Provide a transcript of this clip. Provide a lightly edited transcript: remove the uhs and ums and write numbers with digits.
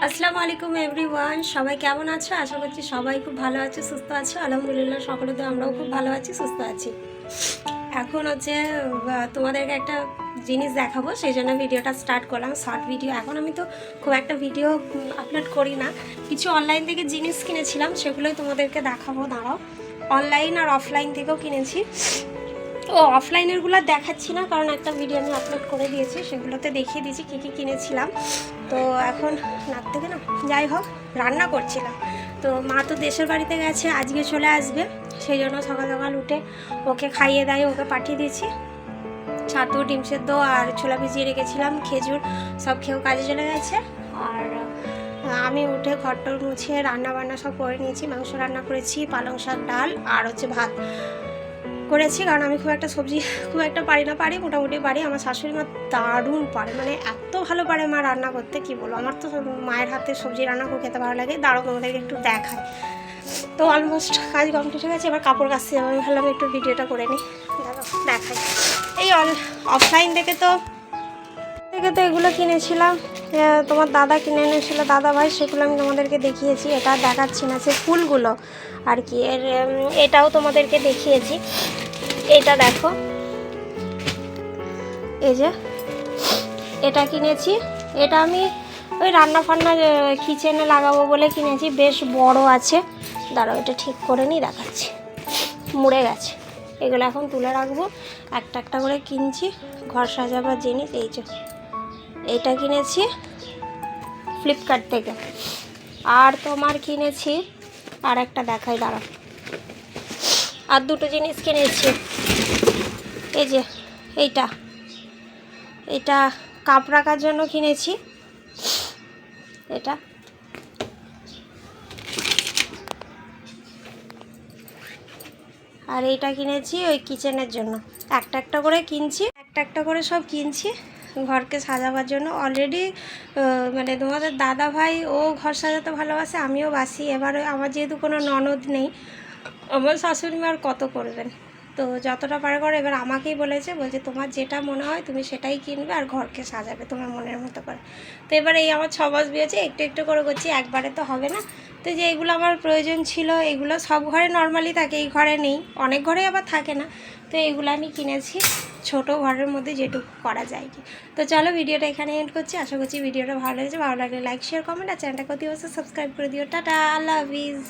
আসসালামু আলাইকুম এভরিওয়ান, সবাই কেমন আছো? আশা করছি সবাই খুব ভালো আছে, সুস্থ আছো। আলহামদুলিল্লাহ সকলেতে আমরাও খুব ভালো আছি, সুস্থ আছি। এখন হচ্ছে তোমাদেরকে একটা জিনিস দেখাবো, সেই জন্য ভিডিওটা স্টার্ট করলাম, শর্ট ভিডিও। এখন আমি তো খুব একটা ভিডিও আপলোড করি না, কিছু অনলাইন থেকে জিনিস কিনেছিলাম, সেগুলোই তোমাদেরকে দেখাবো। দাঁড়াও, অনলাইন আর অফলাইন থেকেও কিনেছি। অফলাইনেরগুলো দেখাচ্ছি না, কারণ একটা ভিডিও আমি আপলোড করে দিয়েছি, সেগুলোতে দেখিয়ে দিয়েছি কী কী কিনেছিলাম। তো এখন নাক থেকে না, যাই হোক, রান্না করছিলাম। তো মা তো দেশের বাড়িতে গেছে, আজকে চলে আসবে, সেই জন্য সকাল সকাল উঠে ওকে খাইয়ে দেয়, ওকে পাঠিয়ে দিয়েছি। ছাতু, ডিম সেদ্ধ আর ছোলা ভিজিয়ে রেখেছিলাম, খেজুর, সব খেয়েও কাজে চলে গেছে। আর আমি উঠে ঘরটর মুছে রান্না বান্না সব করে নিয়েছি। মাংস রান্না করেছি, পালং শাক, ডাল আর হচ্ছে ভাত করেছি, কারণ আমি খুব একটা পারি না, মোটামুটি পারি। আমার শাশুড়ি মা দারুণ পারে, মানে এত ভালো পারে মা রান্না করতে, কি বলবো। আমার তো মায়ের হাতে সবজি রান্না খুব খেতে ভালো লাগে। দাঁড়াও, তোমাদেরকে একটু দেখায়। তো অলমোস্ট কাজ কমপ্লিট হয়ে গেছে, এবার কাপড় কাচতে যাবো। আমি ভাবলাম একটু ভিডিওটা করে নিই, দেখাই। এই অফলাইন থেকে তো এগুলো কিনেছিলাম, তোমার দাদা কিনে এনেছিল, দাদা ভাই, সেগুলো আমি তোমাদেরকে দেখিয়েছি। এটা দেখাচ্ছি না, সে ফুলগুলো আর কি। এটাও তোমাদেরকে দেখিয়েছি। এটা দেখো, এই যে এটা কিনেছি। এটা আমি ওই রান্না ফান্না কিচেনে লাগাবো বলে কিনেছি, বেশ বড় আছে। দাঁড়াও, এটা ঠিক করে নিই, দেখাচ্ছি। মুড়ে গেছে, এগুলো এখন তুলে রাখবো। একটা একটা করে কিনছি ঘর সাজাবার জিনিস। এই যে এটা কিনেছি ফ্লিপকার্ট থেকে। আর তোমার কিনেছি, আর একটা দেখাই, দাঁড়াও, আর দুটো জিনিস কিনেছি। এই যে এটা কাপ রাখার জন্য কিনেছি, এটা। আর এইটা কিনেছি ওই কিচেনের জন্য। একটা একটা করে কিনছি, একটা একটা করে সব কিনছি ঘরকে সাজাবার জন্য। অলরেডি মানে তোমাদের দাদা ভাই ও ঘর সাজাতে ভালোবাসে, আমিও বাসি। এবার আমার যেহেতু কোনো ননদ নেই, আমার শাশুড়ি মা আর কত করবেন, তো যতটা পারে করে। এবার আমাকেই বলছে তোমার যেটা মনে হয় তুমি সেটাই কিনবে আর ঘরকে সাজাবে তোমার মনের মতো করে। তো এবার এই আমার 6 মাস বিয়েছে, একটু একটু করে করছি, একবারে তো হবে না। তো যে এগুলো আমার প্রয়োজন ছিল, এগুলো সব ঘরে নর্মালি থাকে, এই ঘরে নেই, অনেক ঘরে আবার থাকে না। তো এগুলো আমি কিনেছি ছোট ঘরের মধ্যে যেটুকু করা যায় কি। তো চলো, ভিডিওটা এখানে এন্ড করছি। আশা করছি ভিডিওটা ভালো লেগেছে। ভালো লাগলে লাইক, শেয়ার, কমেন্ট, আর চ্যানেলটা অতি অবশ্যই সাবস্ক্রাইব করে দিও। টাটা, আল্লাহ হাফিজ।